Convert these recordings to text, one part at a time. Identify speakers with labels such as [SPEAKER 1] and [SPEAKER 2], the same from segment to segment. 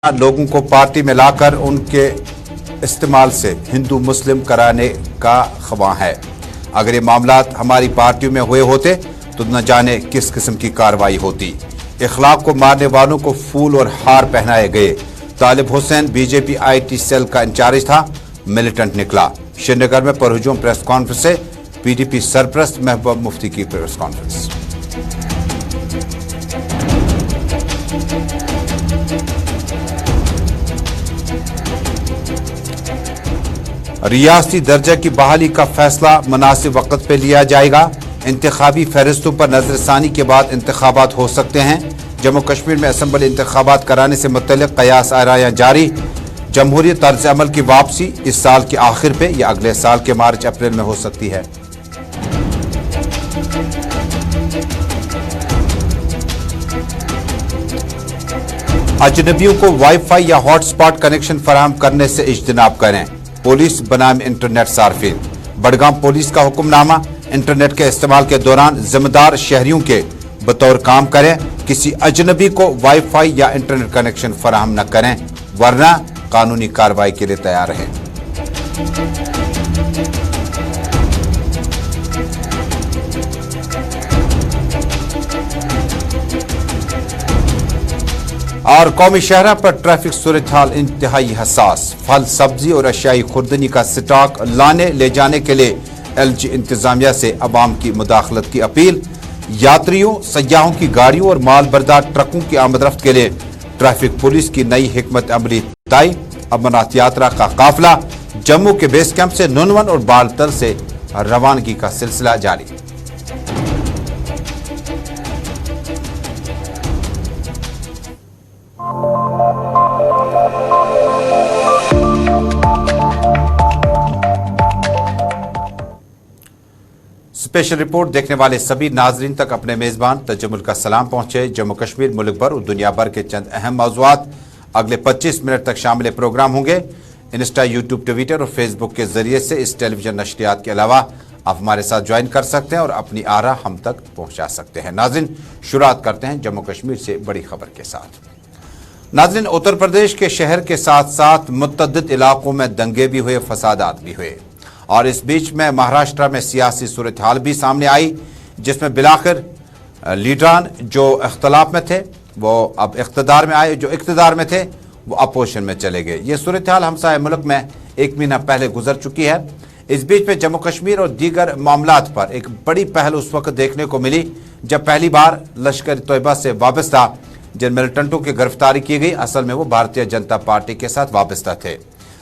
[SPEAKER 1] लोगों को पार्टी में लाकर उनके इस्तेमाल से हिंदू मुस्लिम कराने का ख्वाह है। अगर ये मामलात हमारी पार्टियों में हुए होते तो न जाने किस किस्म की कार्रवाई होती। इखलाक को मारने वालों को फूल और हार पहनाए गए। तालिब हुसैन बीजेपी आईटी सेल का इंचार्ज था, मिलिटेंट निकला। श्रीनगर में परहुजूम प्रेस कॉन्फ्रेंस से पीडीपी सरपरस्त महबूबा मुफ्ती की प्रेस कॉन्फ्रेंस। रियासती दर्जा की बहाली का फैसला मुनासिब वक्त पे लिया जाएगा। इंतखाबी फहरिस्तों पर नजरसानी के बाद इंतखाबात हो सकते हैं। जम्मू कश्मीर में असम्बली इंतखाबात कराने से मुतल्लिक कयास आरायां जारी। जमहूरी तर्ज अमल की वापसी इस साल के आखिर पे या अगले साल के मार्च अप्रैल में हो सकती है। अजनबियों को वाईफाई या हॉटस्पॉट कनेक्शन फराहम करने से इज्तनाब करें। पुलिस बनाम इंटरनेट सार्फिन। बडगाम पुलिस का हुक्मनामा, इंटरनेट के इस्तेमाल के दौरान जिम्मेदार शहरियों के बतौर काम करें। किसी अजनबी को वाईफाई या इंटरनेट कनेक्शन फराहम न करें, वरना कानूनी कार्रवाई के लिए तैयार रहें। और कौमी शहरा पर ट्रैफिक सूरत हाल इंतहाई हसास। फल, सब्जी और अशियाई खुर्दनी का स्टॉक लाने ले जाने के लिए एलजी इंतजामिया से अवाम की मुदाखलत की अपील। यात्रियों, सयाहों की गाड़ियों और माल बरदार ट्रकों की आमदरफ्त के लिए ट्रैफिक पुलिस की नई हिकमत अमली तय। अमरनाथ यात्रा का काफिला जम्मू के बेस कैंप से नुनवन और बालतल से रवानगी का सिलसिला जारी। स्पेशल रिपोर्ट देखने वाले सभी नाजरीन तक अपने मेजबान तजमुल का सलाम पहुंचे। जम्मू कश्मीर, मुल्क भर और दुनिया भर के चंद अहम मौज़ूआत अगले 25 मिनट तक शामिल प्रोग्राम होंगे। इंस्टा, यूट्यूब, ट्विटर और फेसबुक के जरिए से इस टेलीविजन नशरियात के अलावा आप हमारे साथ ज्वाइन कर सकते हैं और अपनी आरा हम तक पहुंचा सकते हैं। नाज़रीन, शुरुआत करते हैं जम्मू कश्मीर से बड़ी खबर के साथ। नाज़रीन, उत्तर प्रदेश के शहर के साथ साथ मुतअद्दिद इलाकों में दंगे भी हुए, फसादात भी हुए और इस बीच में महाराष्ट्र में सियासी सूरत हाल भी सामने आई, जिसमें बिलाखिर लीडरान जो इख्तलाफ में थे वो अब इख्तिदार में आए, जो इख्तिदार में थे वो अपोजिशन में चले गए। ये सूरत हाल हमसाय मुल्क में एक महीना पहले गुजर चुकी है। इस बीच में जम्मू कश्मीर और दीगर मामलात पर एक बड़ी पहल उस वक्त देखने को मिली जब पहली बार लश्कर तैयबा से वाबस्ता जिन मिलिटेंटों की गिरफ्तारी की गई, असल में वो भारतीय जनता पार्टी के साथ वाबस्ता थे।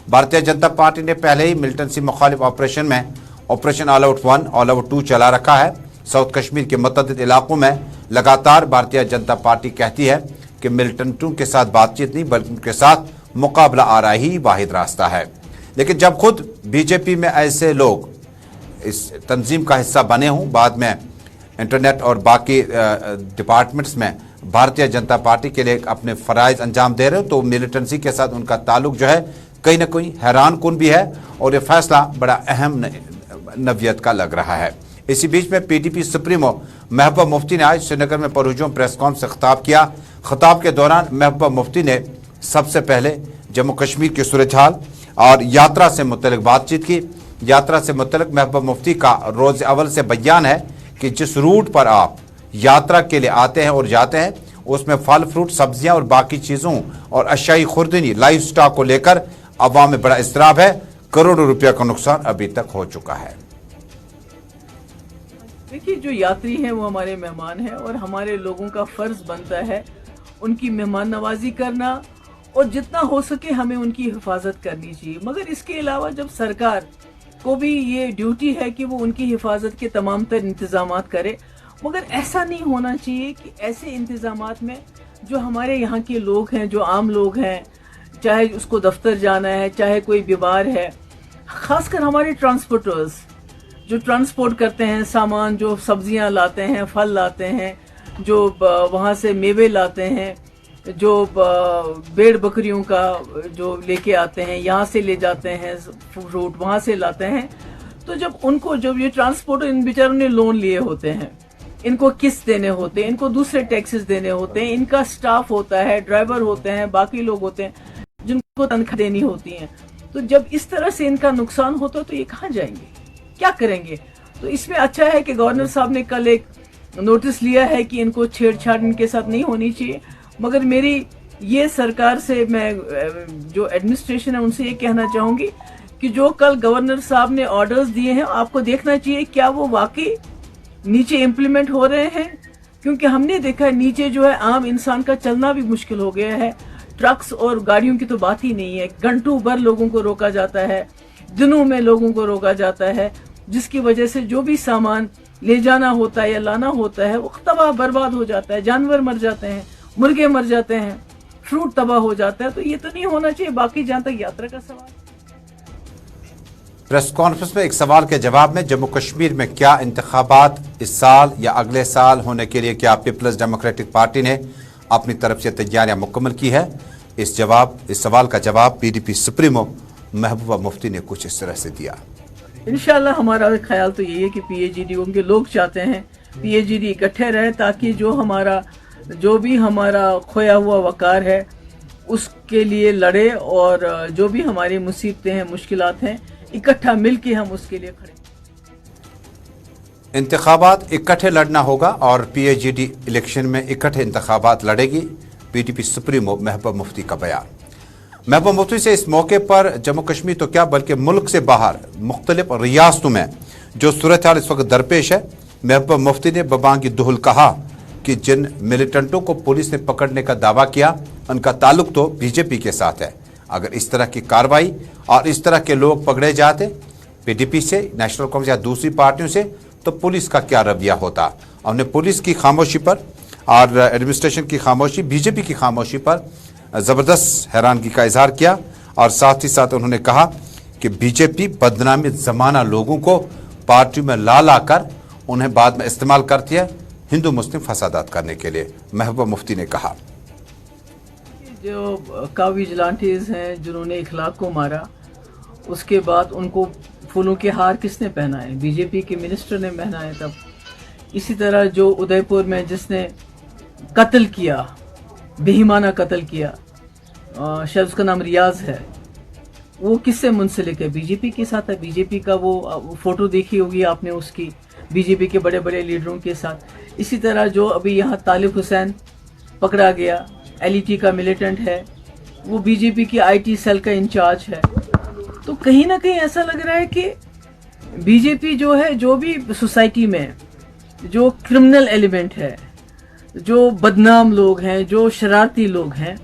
[SPEAKER 1] भारतीय जनता पार्टी ने पहले ही मिलिटेंसी मुखालिफ ऑपरेशन में operation all out 1, all out 2 चला रखा है। साउथ कश्मीर के मुतअद्दिद इलाकों में लगातार भारतीय जनता पार्टी कहती है कि मिलिटेंटों के साथ बातचीत नहीं बल्कि उनके साथ मुकाबला आरा ही वाहिद रास्ता है। लेकिन जब खुद बीजेपी में ऐसे लोग इस तंजीम का हिस्सा बने हों, बाद में इंटरनेट और बाकी डिपार्टमेंट्स में भारतीय जनता पार्टी के लिए अपने फ़राइज़ अंजाम दे रहे हो, तो मिलिटेंसी के साथ उनका ताल्लुक जो है कहीं ना कहीं हैरान कुन भी है और ये फैसला बड़ा अहम नवियत का लग रहा है। इसी बीच में पीडीपी सुप्रीमो महबूबा मुफ्ती ने आज श्रीनगर में परहुजूम प्रेस कॉन्फ्रेंस से खिताब किया। खिताब के दौरान महबूबा मुफ्ती ने सबसे पहले जम्मू कश्मीर की सूरत हाल और यात्रा से मुतल्लिक बातचीत की। यात्रा से मुतल्लिक महबूबा मुफ्ती का रोज़ अव्वल से बयान है कि जिस रूट पर आप यात्रा के लिए आते हैं और जाते हैं उसमें फल, फ्रूट, सब्जियां और बाकी चीज़ों और अशियाई खुर्दनी, लाइफ स्टॉक को लेकर अवाम में बड़ा इस्तराब है। करोड़ों रुपया का नुकसान अभी तक हो चुका है।
[SPEAKER 2] देखिए, जो यात्री हैं वो हमारे मेहमान हैं और हमारे लोगों का फर्ज बनता है उनकी मेहमान नवाजी करना और जितना हो सके हमें उनकी हिफाजत करनी चाहिए। मगर इसके अलावा जब सरकार को भी ये ड्यूटी है कि वो उनकी हिफाजत के तमाम तर इंतजामात करे, मगर ऐसा नहीं होना चाहिए कि ऐसे इंतजामात में जो हमारे यहाँ के लोग हैं, जो आम लोग हैं, चाहे उसको दफ्तर जाना है, चाहे कोई बीमार है, खासकर हमारे ट्रांसपोर्टर्स जो ट्रांसपोर्ट करते हैं सामान, जो सब्जियां लाते हैं, फल लाते हैं, जो वहाँ से मेवे लाते हैं, जो भेड़ बकरियों का जो लेके आते हैं, यहाँ से ले जाते हैं फ्रूट, वहाँ से लाते हैं। तो जब ये ट्रांसपोर्टर, इन बेचारों ने लोन लिए होते हैं, इनको किस्त देने होते हैं, इनको दूसरे टैक्सेस देने होते हैं, इनका स्टाफ होता है, ड्राइवर होते हैं, बाकी लोग होते हैं जिनको तनख्वाह देनी होती है। तो जब इस तरह से इनका नुकसान होता है तो ये कहाँ जाएंगे, क्या करेंगे? तो इसमें अच्छा है कि गवर्नर साहब ने कल एक नोटिस लिया है कि इनको छेड़छाड़ इनके साथ नहीं होनी चाहिए। मगर मेरी ये सरकार से, मैं जो एडमिनिस्ट्रेशन है उनसे ये कहना चाहूँगी कि जो कल गवर्नर साहब ने ऑर्डर्स दिए हैं आपको देखना चाहिए क्या वो वाकई नीचे इम्प्लीमेंट हो रहे हैं, क्योंकि हमने देखा है नीचे जो है आम इंसान का चलना भी मुश्किल हो गया है। ट्रक्स और गाड़ियों की तो बात ही नहीं है, घंटों भर लोगों को रोका जाता है, दिनों में लोगों को रोका जाता है, जिसकी वजह से जो भी सामान ले जाना होता है या लाना होता है वो तबाह बर्बाद हो जाता है, जानवर मर जाते हैं, मुर्गे मर जाते हैं, फ्रूट तबाह हो जाता है। तो ये तो नहीं होना चाहिए। बाकी जहाँ तक यात्रा का सवाल,
[SPEAKER 1] प्रेस कॉन्फ्रेंस में एक सवाल के जवाब में जम्मू कश्मीर में क्या इंतखाबात इस साल या अगले साल होने के लिए क्या पीपल्स डेमोक्रेटिक पार्टी ने अपनी तरफ से तैयारियां मुकम्मल की है, इस सवाल का जवाब पीडीपी सुप्रीमो महबूबा मुफ्ती ने कुछ इस तरह से दिया।
[SPEAKER 2] इंशाल्लाह हमारा ख्याल तो यही है कि पीएचईडी, उनके लोग चाहते हैं पीएचईडी इकट्ठे रहे ताकि जो भी हमारा खोया हुआ वकार है उसके लिए लड़े, और जो भी हमारी मुसीबतें हैं, मुश्किलात हैं, इकट्ठा मिलके हम उसके लिए खड़े।
[SPEAKER 1] इंतखाबात इकट्ठे लड़ना होगा और पीएचईडी इलेक्शन में इकट्ठे इंतखाबात लड़ेगी, पीडीपी सुप्रीमो महबूबा मुफ्ती का बयान। महबूबा मुफ्ती से इस मौके पर जम्मू कश्मीर तो क्या बल्कि मुल्क से बाहर मुख्तलिफ रियासतों में जो सूरत हाल इस वक्त दरपेश है, महबूबा मुफ्ती ने बबांगी दुहल कहा कि जिन मिलिटेंटों को पुलिस ने पकड़ने का दावा किया उनका ताल्लुक तो बीजेपी के साथ है। अगर इस तरह की कार्रवाई और इस तरह के लोग पकड़े जाते पीडीपी से, नेशनल कांग्रेस या दूसरी पार्टियों से, तो पुलिस का क्या रवैया होता। हमने पुलिस की खामोशी पर और एडमिनिस्ट्रेशन की खामोशी, बीजेपी की खामोशी पर ज़बरदस्त हैरानगी का इजहार किया और साथ ही साथ उन्होंने कहा कि बीजेपी बदनामी ज़माना लोगों को पार्टी में ला कर उन्हें बाद में इस्तेमाल करती है हिंदू मुस्लिम फसादात करने के लिए। महबूबा मुफ्ती ने कहा
[SPEAKER 2] जो कावी विजिलेंटीज हैं जिन्होंने इखलाक को मारा, उसके बाद उनको फूलों के हार किसने पहनाए? बीजेपी के मिनिस्टर ने पहनाए तब। इसी तरह जो उदयपुर में जिसने कत्ल किया, बेईमाना कत्ल किया, शायद उसका नाम रियाज है, वो किससे मुंसलिक है? बीजेपी के साथ है। बीजेपी का वो फोटो देखी होगी आपने उसकी, बीजेपी के बड़े बड़े लीडरों के साथ। इसी तरह जो अभी यहाँ तालिब हुसैन पकड़ा गया, एलईटी का मिलिटेंट है, वो बीजेपी की आईटी सेल का इंचार्ज है। तो कहीं ना कहीं ऐसा लग रहा है कि बीजेपी जो है, जो भी सोसाइटी में जो क्रिमिनल एलिमेंट है, जो बदनाम लोग हैं, जो शरारती लोग हैं,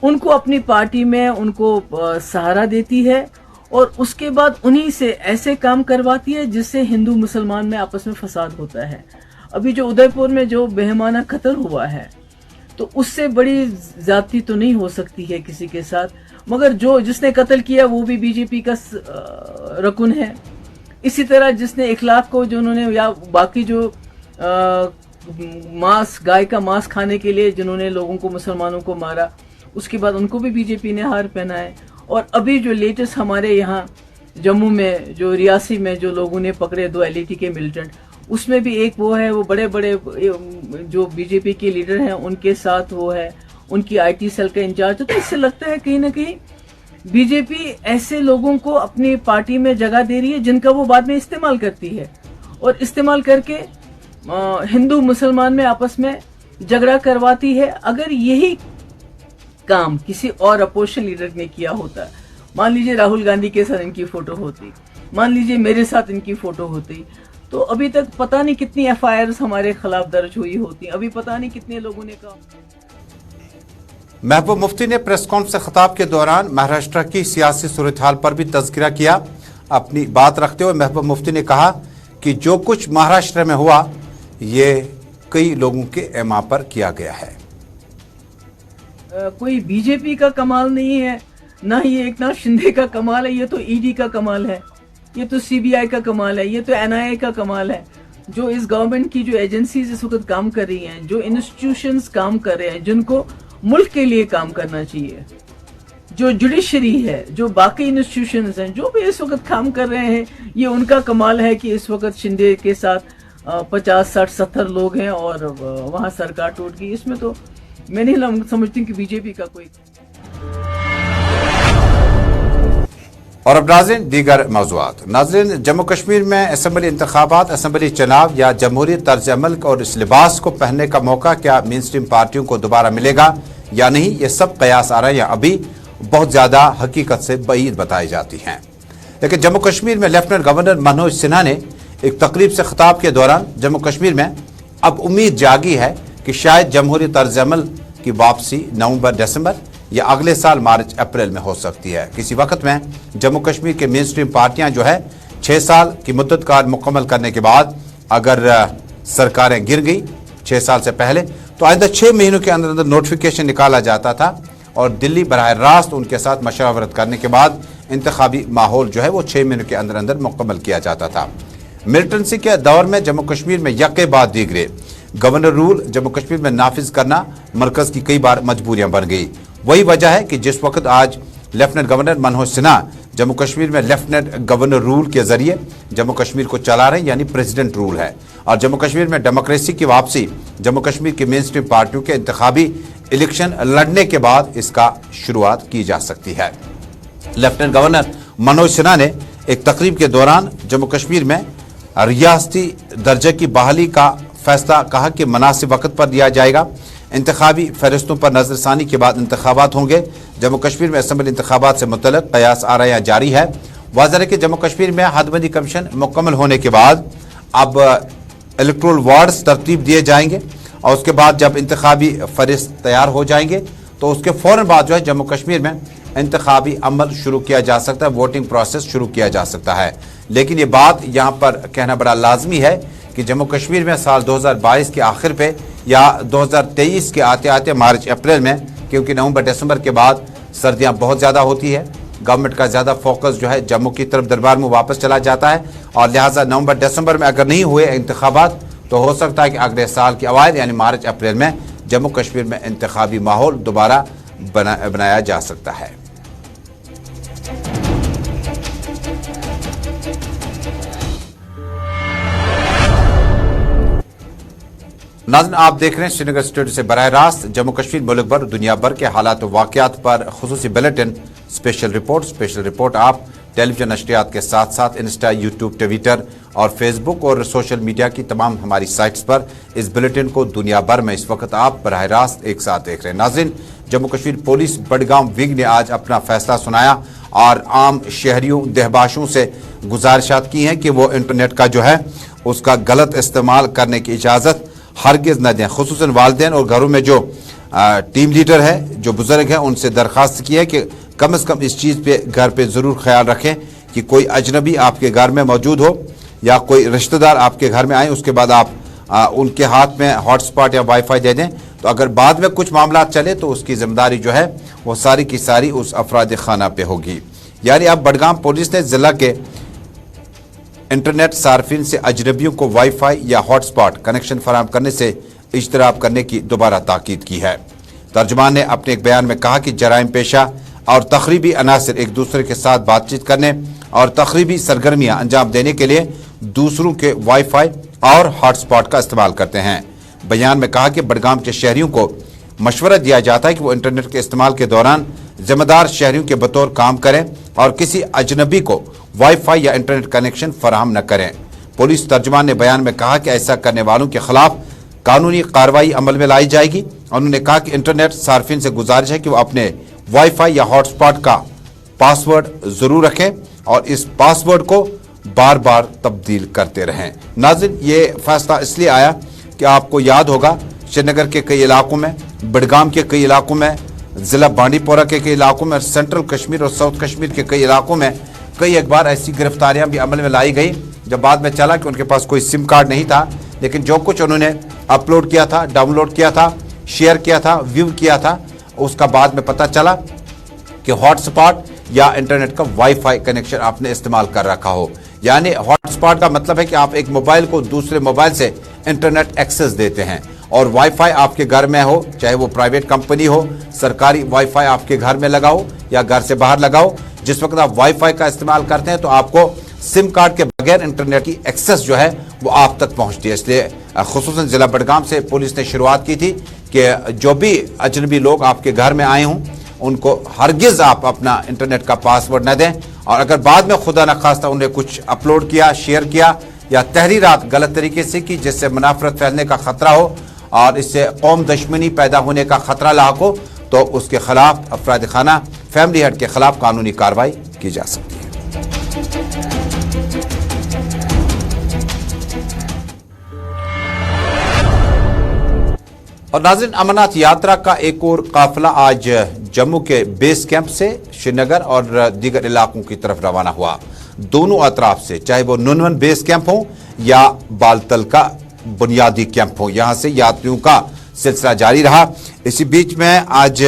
[SPEAKER 2] उनको अपनी पार्टी में उनको सहारा देती है और उसके बाद उन्हीं से ऐसे काम करवाती है जिससे हिंदू मुसलमान में आपस में फसाद होता है। अभी जो उदयपुर में जो बेईमाना कत्ल हुआ है, तो उससे बड़ी ज्यादती तो नहीं हो सकती है किसी के साथ, मगर जिसने कत्ल किया वो भी बीजेपी का रकुन है। इसी तरह जिसने इखलाक को, जो उन्होंने, या बाकी जो गाय का मांस खाने के लिए जिन्होंने लोगों को, मुसलमानों को मारा, उसके बाद उनको भी बीजेपी ने हार पहना है। और अभी जो लेटेस्ट हमारे यहाँ जम्मू में, जो रियासी में जो लोगों ने पकड़े 2 एलईटी के मिलिटेंट, उसमें भी एक वो है, वो बड़े बड़े जो बीजेपी के लीडर हैं उनके साथ वो है, उनकी आईटी सेल का इंचार्ज। तो इससे लगता है कहीं ना कहीं बीजेपी ऐसे लोगों को अपनी पार्टी में जगह दे रही है जिनका वो बाद में इस्तेमाल करती है, और इस्तेमाल करके हिंदू मुसलमान में आपस में झगड़ा करवाती है। अगर यही काम किसी और अपोजिशन लीडर ने किया होता, मान लीजिए राहुल गांधी के साथ इनकी फोटो होती, मान लीजिए मेरे साथ इनकी फोटो होती, तो अभी तक पता नहीं कितनी एफआईआर्स हमारे खिलाफ दर्ज हुई होती, अभी पता नहीं कितने लोगों ने कहा।
[SPEAKER 1] महबूबा मुफ्ती ने प्रेस कॉन्फ्रेंस से खिताब के दौरान महाराष्ट्र की सियासी सूरत हाल पर भी तज़किरा किया। अपनी बात रखते हुए महबूबा मुफ्ती ने कहा कि जो कुछ महाराष्ट्र में हुआ ये कई लोगों के एमा पर किया गया है।
[SPEAKER 2] कोई बीजेपी का कमाल नहीं है, ना ये एकनाथ शिंदे का कमाल है, ये तो ईडी का कमाल है, ये तो सीबीआई का कमाल है, ये तो एनआईए का कमाल है। जो इस गवर्नमेंट की जो एजेंसीज इस वक्त काम कर रही हैं, जो इंस्टीट्यूशंस काम कर रहे हैं, जिनको मुल्क के लिए काम करना चाहिए, जो जुडिशरी है, जो बाकी इंस्टीट्यूशंस हैं, जो भी इस वक्त काम कर रहे हैं, ये उनका कमाल है कि इस वक्त शिंदे के साथ 50-60-70 लोग हैं और वहाँ सरकार टूट गई। इसमें तो मैं नहीं समझती कि बीजेपी का कोई।
[SPEAKER 1] और अब नाज़रीन दीगर मौज़ूआत। नाज़रीन जम्मू कश्मीर में असम्बली इंतखाबात, असम्बली चुनाव या जमहूरी तर्ज अमल और इस लिबास को पहनने का मौका क्या मेन स्ट्रीम पार्टियों को दोबारा मिलेगा या नहीं, ये सब कयास आ रहे हैं, अभी बहुत ज़्यादा हकीकत से बईद बताई जाती हैं। लेकिन जम्मू कश्मीर में लेफ्टिनेंट गवर्नर मनोज सिन्हा ने एक तकरीब से खिताब के दौरान जम्मू कश्मीर में अब उम्मीद जागी है कि शायद जमहूरी तर्ज अमल की वापसी नवंबर-दिसंबर या अगले साल मार्च-अप्रैल में हो सकती है। किसी वक्त में जम्मू कश्मीर के मेन स्ट्रीम पार्टियां जो है 6 साल की मुद्दत कार मुकम्मल करने के बाद अगर सरकारें गिर गई 6 साल से पहले, तो आइंदा 6 महीनों के अंदर अंदर नोटिफिकेशन निकाला जाता था और दिल्ली बराह रास्त उनके साथ मशवरत करने के बाद इंतखाबी माहौल जो है वो 6 महीनों के अंदर अंदर मुकम्मल किया जाता था। मिलिटेंसी के दौर में जम्मू कश्मीर में यके बाद दीगरे गवर्नर रूल जम्मू कश्मीर में नाफिज करना मरकज की कई बार मजबूरियां बन गई। वही वजह है कि जिस वक्त आज लेफ्टिनेंट गवर्नर मनोज सिन्हा जम्मू कश्मीर में लेफ्टिनेंट गवर्नर रूल के जरिए जम्मू कश्मीर को चला रहे हैं, यानी प्रेसिडेंट रूल है, और जम्मू कश्मीर में डेमोक्रेसी की वापसी जम्मू कश्मीर की मेन स्ट्रीम पार्टियों के इंतखाबी इलेक्शन लड़ने के बाद इसका शुरुआत की जा सकती है। लेफ्टिनेंट गवर्नर मनोज सिन्हा ने एक तकरीब के दौरान जम्मू कश्मीर में रियासती दर्जे की बहाली का फैसला कहा कि मुनासिब वक्त पर दिया जाएगा। इंतखाबी फहरिस्तों पर नजरसानी के बाद इंतखाबात होंगे। जम्मू कश्मीर में असम्बली इंतखाबात से मुतल्लिक़ कयास आरायां जारी है। वाज़ेह है कि जम्मू कश्मीर में हदबंदी कमीशन मुकम्मल होने के बाद अब इलेक्टोरल वार्ड्स तरतीब दिए जाएंगे और उसके बाद जब इंतखाबी फहरिस्त तैयार हो जाएंगे तो उसके फ़ौरन बाद जो है जम्मू कश्मीर में इंतखाबी अमल शुरू किया जा सकता है, वोटिंग प्रोसेस शुरू किया जा सकता है। लेकिन ये बात यहाँ पर कहना बड़ा लाजमी है कि जम्मू कश्मीर में साल 2022 के आखिर पे या 2023 के आते आते मार्च-अप्रैल में, क्योंकि नवंबर-दिसंबर के बाद सर्दियां बहुत ज़्यादा होती है, गवर्नमेंट का ज़्यादा फोकस जो है जम्मू की तरफ दरबार में वापस चला जाता है और लिहाजा नवंबर-दिसंबर में अगर नहीं हुए इंतखाबात तो हो सकता है कि अगले साल के अवाइल यानी मार्च-अप्रैल में जम्मू कश्मीर में इंतखाबी माहौल दोबारा बनाया जा सकता है। नाज़रीन आप देख रहे हैं श्रीनगर स्टूडियो से बराह रास्त जम्मू कश्मीर मुल्क भर दुनिया भर के हालात और वाक़यात पर खुसूसी बुलेटिन स्पेशल रिपोर्ट आप टेलीविजन नशरियात के साथ साथ इंस्टा, यूट्यूब, ट्विटर और फेसबुक और सोशल मीडिया की तमाम हमारी साइट्स पर इस बुलेटिन को दुनिया भर में इस वक्त आप बराह रास्त एक साथ देख रहे हैं। नाज़रीन जम्मू कश्मीर पुलिस बडगाम विंग ने आज अपना फैसला सुनाया और आम शहरियों देहबाशों से गुजारिशात की हैं कि वो इंटरनेट का जो है उसका गलत इस्तेमाल करने की इजाज़त हरगिज़ न दें। खुसूसन वालिदैन और घरों में जो टीम लीडर है, जो बुजुर्ग हैं, उनसे दरख्वास्त की है कि कम से कम इस चीज़ पे घर पे ज़रूर ख्याल रखें कि कोई अजनबी आपके घर में मौजूद हो या कोई रिश्तेदार आपके घर में आए उसके बाद आप उनके हाथ में हॉटस्पॉट या वाईफाई दे दें, तो अगर बाद में कुछ मामला चले तो उसकी जिम्मेदारी जो है वो सारी की सारी उस अफराद खाना पे होगी। यानी अब बडगाम पुलिस ने ज़िला के इंटरनेट सार्फिन से अजनबियों को वाईफाई या हॉटस्पॉट कनेक्शन फराहम करने से इज्तराब करने की दोबारा ताकीद की है। तर्जुमान ने अपने एक बयान में कहा कि जराइम पेशा और तखरीबी अनासर एक दूसरे के साथ बातचीत करने और तखरीबी सरगर्मियां अंजाम देने के लिए दूसरों के वाईफाई और हॉटस्पॉट का इस्तेमाल करते हैं। बयान में कहा कि बडगाम के शहरियों को मशवरा दिया जाता है कि वो इंटरनेट के इस्तेमाल के दौरान जिम्मेदार शहरियों के बतौर काम करें और किसी अजनबी को वाईफाई या इंटरनेट कनेक्शन फराहम न करें। पुलिस तर्जुमान ने बयान में कहा कि ऐसा करने वालों के खिलाफ कानूनी कार्रवाई अमल में लाई जाएगी। उन्होंने कहा कि इंटरनेट सार्फिन से गुजारिश है कि वो अपने वाईफाई या हॉटस्पॉट का पासवर्ड जरूर रखें और इस पासवर्ड को बार बार तब्दील करते रहें। नाज़रीन ये फैसला इसलिए आया कि आपको याद होगा श्रीनगर के कई इलाकों में, बडगाम के कई इलाकों में, ज़िला बांडीपोरा के कई इलाकों में, सेंट्रल कश्मीर और साउथ कश्मीर के कई इलाकों में कई एक बार ऐसी गिरफ्तारियां भी अमल में लाई गई जब बाद में चला कि उनके पास कोई सिम कार्ड नहीं था, लेकिन जो कुछ उन्होंने अपलोड किया था, डाउनलोड किया था, शेयर किया था, व्यू किया था, उसका बाद में पता चला कि हॉटस्पॉट या इंटरनेट का वाईफाई कनेक्शन आपने इस्तेमाल कर रखा हो। यानी हॉटस्पॉट का मतलब है कि आप एक मोबाइल को दूसरे मोबाइल से इंटरनेट एक्सेस देते हैं और वाईफाई आपके घर में हो, चाहे वो प्राइवेट कंपनी हो, सरकारी वाईफाई आपके घर में लगा हो या घर से बाहर लगा हो। जिस वक्त आप वाईफाई का इस्तेमाल करते हैं तो आपको सिम कार्ड के बगैर इंटरनेट की एक्सेस जो है वो आप तक पहुंचती है। इसलिए खुसूसन जिला बडगाम से पुलिस ने शुरुआत की थी कि जो भी अजनबी लोग आपके घर में आए हों उनको हरगिज आप अपना इंटरनेट का पासवर्ड न दें, और अगर बाद में खुदा न खास्ता उन्हें कुछ अपलोड किया, शेयर किया या तहरीरात गलत तरीके से की जिससे मुनाफरत फैलने का खतरा हो और इससे कौम दुश्मनी पैदा होने का खतरा लाक हो, तो उसके खिलाफ अफराद खाना फैमिली हेड के खिलाफ कानूनी कार्रवाई की जा सकती है। और नाज़रीन, अमरनाथ यात्रा का एक और काफिला आज जम्मू के बेस कैंप से श्रीनगर और दीगर इलाकों की तरफ रवाना हुआ। दोनों अतराफ से, चाहे वो नुनवन बेस कैंप हो या बालतल का बुनियादी कैंप हो, यहां से यात्रियों का सिलसिला जारी रहा। इसी बीच में आज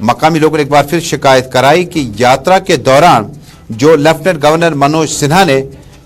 [SPEAKER 1] मकामी लोगों ने एक बार फिर शिकायत कराई कि यात्रा के दौरान जो लेफ्टिनेंट गवर्नर मनोज सिन्हा ने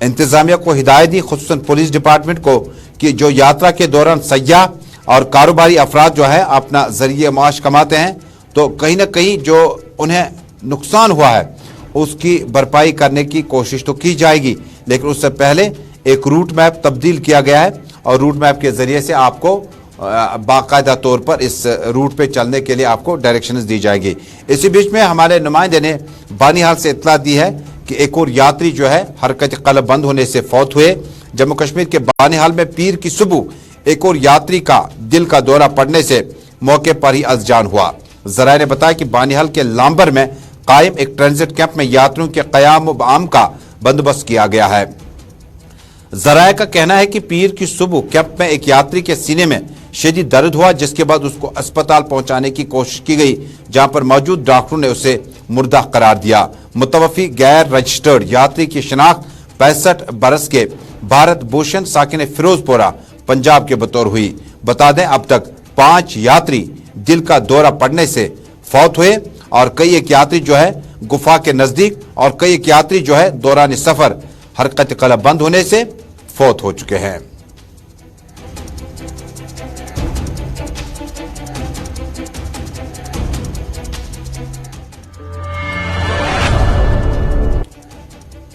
[SPEAKER 1] इंतजामिया को हिदायत दी, खुसूसन पुलिस डिपार्टमेंट को, कि जो यात्रा के दौरान सयाह और कारोबारी अफराद जो है अपना जरिए माश कमाते हैं, तो कहीं ना कहीं जो उन्हें नुकसान हुआ है उसकी भरपाई करने की कोशिश तो की जाएगी, लेकिन उससे पहले एक रूट मैप तब्दील किया गया है और रूट मैप के जरिए से आपको बाकायदा तौर पर इस रूट पे चलने के लिए आपको डायरेक्शंस दी जाएगी। इसी बीच में हमारे नुमाइंदे ने बानीहाल से इत्तला दी है कि एक और यात्री जो है हरकत कलब बंद होने से फौत हुए। जम्मू कश्मीर के बानीहाल में पीर की सुबह एक और यात्री का दिल का दौरा पड़ने से मौके पर ही अज़जान हुआ। ज़राए ने बताया कि बानीहाल के लांबर में कायम एक ट्रांजिट कैंप में यात्रियों के क़याम व आम का बंदोबस्त किया गया है। ज़राए का कहना है कि पीर की सुबह कैंप में एक यात्री के सीने में शदीद दर्द हुआ, जिसके बाद उसको अस्पताल पहुंचाने की कोशिश की गई, जहां पर मौजूद डॉक्टरों ने उसे मुर्दा करार दिया। मुतवफ़ी गैर रजिस्टर्ड यात्री की शिनाख्त 65 बरस के भारत भूषण साकिन फिरोजपुरा पंजाब के बतौर हुई। बता दें अब तक 5 यात्री दिल का दौरा पड़ने से फौत हुए और कई एक यात्री जो है गुफा के नजदीक और कई एक यात्री जो है दौरान सफर हरकत कलब बंद होने से फौत हो चुके हैं।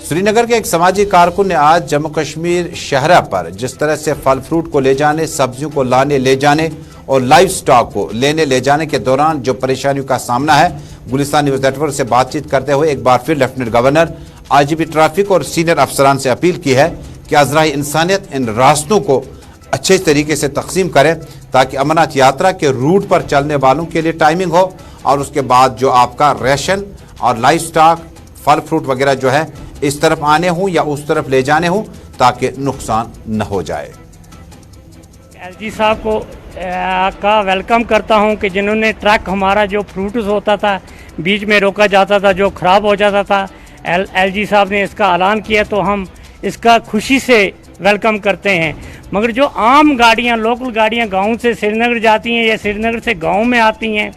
[SPEAKER 1] श्रीनगर के एक समाजी कारकुन ने आज जम्मू कश्मीर शहरा पर जिस तरह से फल फ्रूट को ले जाने, सब्जियों को लाने ले जाने और लाइव स्टॉक को लेने ले जाने के दौरान जो परेशानियों का सामना है, गुलिस्तान न्यूज नेटवर्क से बातचीत करते हुए एक बार फिर लेफ्टिनेंट गवर्नर, आईजीपी ट्रैफिक और सीनियर अफसरान से अपील की है कि अज़राए इंसानियत इन रास्तों को अच्छे तरीके से तकसीम करें ताकि अमरनाथ यात्रा के रूट पर चलने वालों के लिए टाइमिंग हो और उसके बाद जो आपका रेशन और लाइव स्टॉक, फल फ्रूट वगैरह जो है इस तरफ आने हों या उस तरफ ले जाने हों ताकि नुकसान न हो जाए।
[SPEAKER 3] एलजी साहब को का वेलकम करता हूं कि जिन्होंने ट्रक हमारा जो फ्रूट्स होता था बीच में रोका जाता था, जो ख़राब हो जाता था, एलजी साहब ने इसका ऐलान किया तो हम इसका खुशी से वेलकम करते हैं। मगर जो आम गाड़ियां, लोकल गाड़ियां गांव से श्रीनगर जाती हैं या श्रीनगर से गांव में आती हैं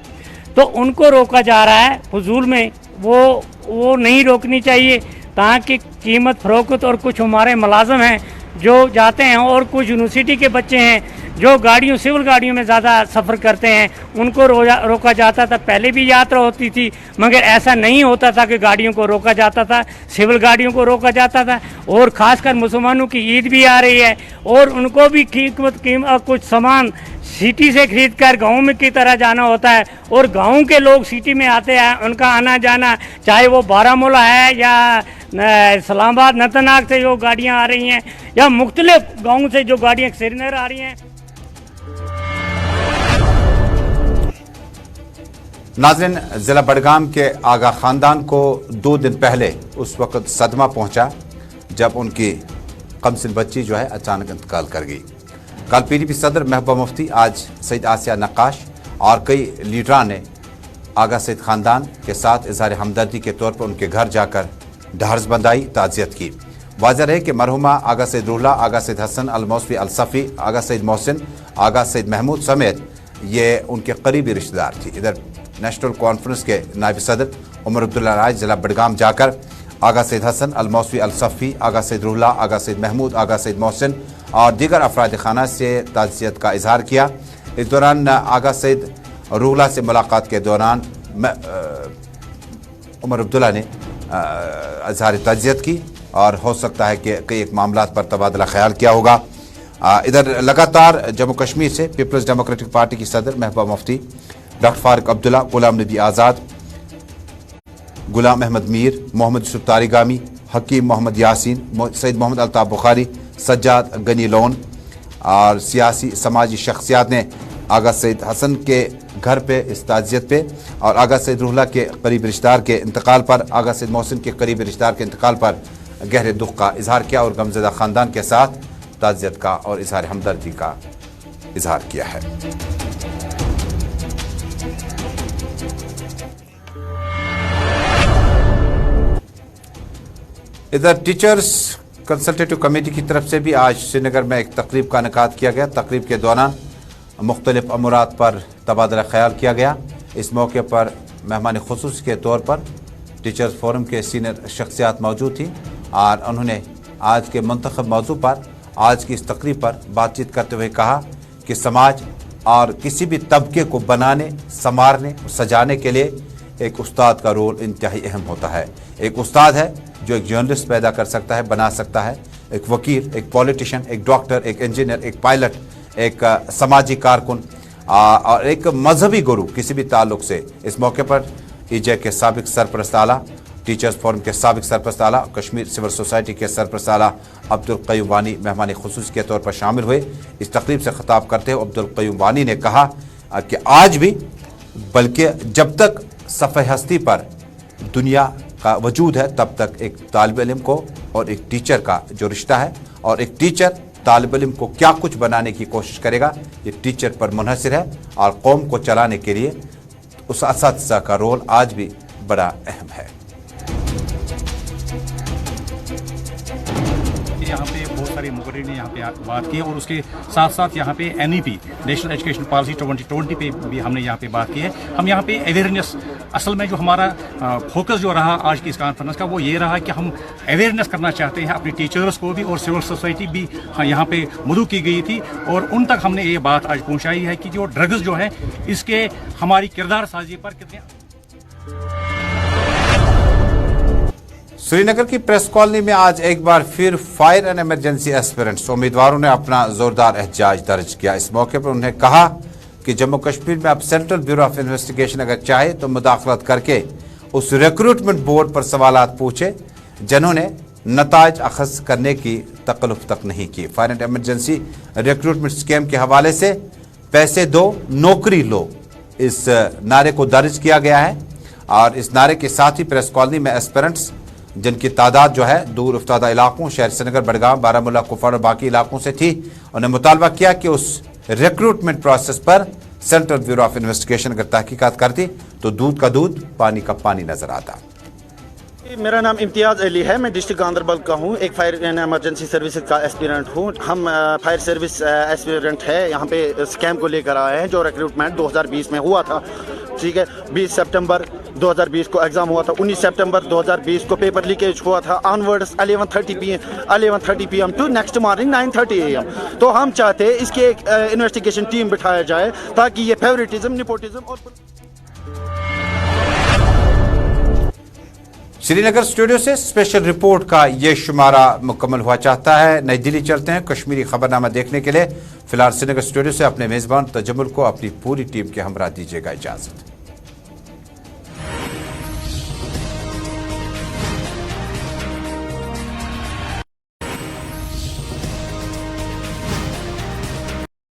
[SPEAKER 3] तो उनको रोका जा रहा है फजूल में। वो नहीं रोकनी चाहिए ताकि कीमत फरोख्त, और कुछ हमारे मुलाजम हैं जो जाते हैं और कुछ यूनिवर्सिटी के बच्चे हैं जो गाड़ियों, सिविल गाड़ियों में ज़्यादा सफ़र करते हैं, उनको रोका जाता था। पहले भी यात्रा होती थी मगर ऐसा नहीं होता था कि गाड़ियों को रोका जाता था, सिविल गाड़ियों को रोका जाता था। और ख़ासकर मुसलमानों की ईद भी आ रही है और उनको भी कुछ सामान सिटी से खरीद कर गाँव में की तरह जाना होता है और गाँव के लोग सिटी में आते हैं, उनका आना जाना, चाहे वो बारामूला है या इस्लामाबाद, नतनाग से जो गाड़ियाँ आ रही हैं या मुख्तलिफ गाँव से जो गाड़ियाँ श्रीनगर आ रही हैं।
[SPEAKER 1] नाज़रीन, जिला बडगाम के आगा खानदान को 2 दिन पहले उस वक्त सदमा पहुंचा जब उनकी कमसिन बच्ची जो है अचानक इंतकाल कर गई। कल पीडीपी सदर महबूबा मुफ्ती, आज सईद आसिया नक्काश और कई लीडरान ने आगा सईद खानदान के साथ इजहार हमदर्दी के तौर पर उनके घर जाकर ढार्स बंधाई, ताज़ियत की। वाज़ेह रहे कि मरहुमा आगा सईद रूहला, आगा सईद हसन अल मौसवी अल सफ़ी, आगा सईद मोहसिन, आगा सईद महमूद समेत ये उनके करीबी रिश्तेदार थी। इधर नेशनल कॉन्फ्रेंस के नायब सदर उमर अब्दुल्ला राय जिला बडगाम जाकर आगा सईद हसन अल मौसवी अल सफ़ी, आगा सईद रूहला, आगा सईद महमूद, आगा सईद मोहसिन और दीगर अफराद खाना से ताज़ियत का इजहार किया। इस दौरान आगा सईद रूहला से मुलाकात के दौरान उमर अब्दुल्ला ने इजहार ताज़ियत की اور ہو سکتا ہے کہ کئی ایک معاملات پر تبادلہ خیال کیا ہوگا. ادھر لگاتار جموں کشمیر سے پیپلز ڈیموکریٹک پارٹی کی صدر محبوبہ مفتی, ڈاکٹر فاروق عبداللہ, غلام نبی آزاد, غلام احمد میر, محمد یوسف تاریگامی, حکیم محمد یاسین, سید محمد الطاف بخاری, سجاد غنی لون اور سیاسی سماجی شخصیات نے آغا سید حسن کے گھر پہ اس تعزیت پہ اور آغا سید روح اللہ کے قریبی رشتہ دار کے انتقال پر, آغا سید محسن کے قریبی رشتہ دار کے انتقال پر گہرے دکھ کا اظہار کیا اور غمزدہ خاندان کے ساتھ تعزیت کا اور اظہار ہمدردی کا اظہار کیا ہے. ادھر ٹیچرز کنسلٹیٹو کمیٹی کی طرف سے بھی آج سری نگر میں ایک تقریب کا انعقاد کیا گیا. تقریب کے دوران مختلف امورات پر تبادلہ خیال کیا گیا. اس موقع پر مہمان خصوصی کے طور پر ٹیچرز فورم کے سینئر شخصیات موجود تھیں اور انہوں نے آج کے منتخب موضوع پر آج کی اس تقریب پر بات چیت کرتے ہوئے کہا کہ سماج اور کسی بھی طبقے کو بنانے, سنوارنے, سجانے کے لیے ایک استاد کا رول انتہائی اہم ہوتا ہے. ایک استاد ہے جو ایک جرنلسٹ پیدا کر سکتا ہے, بنا سکتا ہے, ایک وکیل, ایک پولیٹیشین, ایک ڈاکٹر, ایک انجینئر, ایک پائلٹ, ایک سماجی کارکن اور ایک مذہبی گرو کسی بھی تعلق سے. اس موقع پر ای جے کے سابق سرپرست اعلیٰ, ٹیچرز فورم کے سابق سرپرست اعلیٰ, کشمیر سول سوسائٹی کے سرپرست اعلیٰ عبدالقیوم وانی مہمان خصوصی کے طور پر شامل ہوئے. اس تقریب سے خطاب کرتے ہوئے عبدالقیوم وانی نے کہا کہ آج بھی بلکہ جب تک صفحہ ہستی پر دنیا کا وجود ہے تب تک ایک طالب علم کو اور ایک ٹیچر کا جو رشتہ ہے اور ایک ٹیچر طالب علم کو کیا کچھ بنانے کی کوشش کرے گا یہ ٹیچر پر منحصر ہے اور قوم کو چلانے کے لیے اس اساتذہ کا رول آج بھی بڑا اہم ہے.
[SPEAKER 4] یہاں پہ بہت سارے مقررین نے یہاں پہ بات کی اور اس کے ساتھ ساتھ یہاں پہ NEP نیشنل ایجوکیشن پالیسی 2020 پہ بھی ہم نے یہاں پہ بات کی ہے. ہم یہاں پہ اویئرنیس, اصل میں جو ہمارا فوکس جو رہا آج کی اس کانفرنس کا وہ یہ رہا کہ ہم اویئرنیس کرنا چاہتے ہیں اپنے ٹیچرس کو بھی اور سول سوسائٹی بھی یہاں پہ مدعو کی گئی تھی اور ان تک ہم نے یہ بات آج پہنچائی ہے کہ جو ڈرگز جو ہے اس کے ہماری کردار سازی پر کتنے.
[SPEAKER 1] سری نگر کی پریس کالونی میں آج ایک بار پھر فائر اینڈ ایمرجنسی ایسپیرنٹس امیدواروں نے اپنا زوردار احتجاج درج کیا. اس موقع پر انہوں نے کہا کہ جموں کشمیر میں اب سینٹرل بیورو آف انویسٹیگیشن اگر چاہے تو مداخلت کر کے اس ریکروٹمنٹ بورڈ پر سوالات پوچھے جنہوں نے نتائج اخذ کرنے کی تکلف تک نہیں کی. Fire and emergency recruitment scheme کے حوالے سے پیسے دو نوکری لو اس نعرے کو درج کیا گیا ہے اور اس نعرے کے ساتھ ہی پریس کالونی میں ایسپیرنٹس جن کی تعداد جو ہے دور افتادہ علاقوں شہر سری نگر, بڑگام, بارہمولہ, کپواڑہ اور باقی علاقوں سے تھی, انہوں نے مطالبہ کیا کہ اس ریکروٹمنٹ پروسیس پر سینٹرل بیورو آف انویسٹیگیشن اگر تحقیقات کرتی تو دودھ کا دودھ پانی کا پانی نظر آتا.
[SPEAKER 5] میرا نام امتیاز علی ہے, میں ڈسٹرکٹ گاندربل کا ہوں, ایک فائر اینڈ ایمرجنسی سروسز کا ایسپیرنٹ ہوں. ہم فائر سروس ایسپیرنٹ ہے, یہاں پہ اسکیم کو لے کر آئے ہیں جو ریکروٹمنٹ 2020 میں ہوا تھا. ٹھیک ہے, 20 سپٹمبر 2020 کو ایگزام ہوا تھا, 19 سپٹمبر 2020 کو پیپر لیکیج ہوا تھا, onwards 11:30 PM to next morning 9:30 AM. تو ہم چاہتے ہیں اس کی ایک انویسٹیگیشن ٹیم بٹھایا جائے تاکہ یہ فیوریٹزم, نیپوٹزم اور
[SPEAKER 1] سری نگر اسٹوڈیو سے اسپیشل رپورٹ کا یہ شمارہ مکمل ہوا چاہتا ہے. نئی دلی چلتے ہیں کشمیری خبرنامہ دیکھنے کے لیے. فی الحال سری نگر اسٹوڈیو سے اپنے میزبان تجمل کو اپنی پوری ٹیم کے ہمراہ دیجیے گا اجازت.